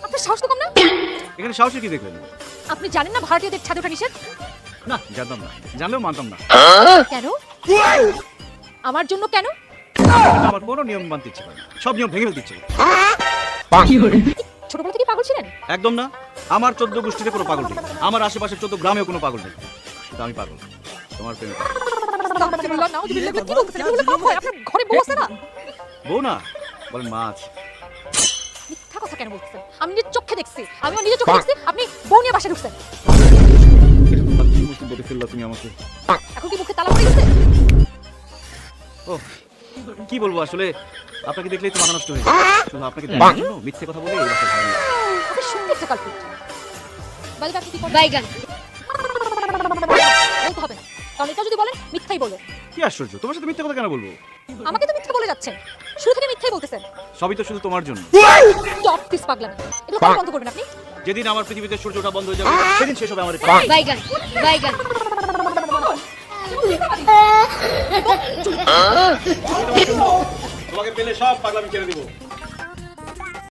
আপনার সাহস তো কম না? এখানে সাহসে কি দেখলেন? আপনি জানেন না ভাড়াটিয়াদের ছাদে ওঠা নিষেধ? না, জানতাম না। জানলেও মানতাম না। কেন? আমার জন্য কেন? কিন্তু আমার কোনো নিয়ম মানতে ইচ্ছে করে না। সব নিয়ম ভেঙে ফেলতে ইচ্ছে করে। ছোটবেলা থেকে পাগল ছিলেন? একদম না। আমার 14 গোষ্ঠীতে কোনো পাগল নেই। আমার আশেপাশের 14 গ্রামেও কোনো পাগল নেই। কিন্তু আমি পাগল। তোমার প্রেমে পাগল। আস্তাগফিরুল্লাহ, নাউযুবিল্লাহ, কি বলতেছেন? এগুলো পাপ হয়। আপনার ঘরে বউ আছে না? বউ না, বলেন মা আছে। মিথ্যা কথা কেন বলতেছেন? আমি নিজের চোখে দেখছি। আমি আমার নিজের চোখে দেখছি আপনি বউ নিয়ে বাসায় ঢুকছেন। কি মুসিবতে ফেললা তুমি আমাকে? এখন কি মুখে তালা পড়ে গেছে? ও, কি বলবো আসলে, আপনাকে দেখলেই তো মাথা নষ্ট হয়ে যায়। শুধু আপনাকে দেখার জন্য মিথ্যে কথা বলে এই বাসায় ভাড়া নিয়ে আসি। আপনি সুন্দর একটা কালপিট। বাইরে আপনি কি করেন? বাইগান। বলতে হবে না। কারণ এটা যদি বলেন মিথ্যাই বলবেন। কি আশ্চর্য, তোমার সাথে মিথ্যে কথা কেন বলবো? আমাকে তো মিথ্যা বলে যাচ্ছেন। শুরু থেকে মিথ্যাই বলতেছেন। সবই তো শুধু তোমার জন্য। স্টপ দিস পাগলামি। এগুলো কখন বন্ধ করবেন আপনি? যেদিন আমার পৃথিবীতে সূর্য ওঠা বন্ধ হয়ে যাবে সেদিন শেষ হবে আমার এই বাইগান। বাইগান। তোমাকে পেলে সব পাগলামি ছেড়ে দিব।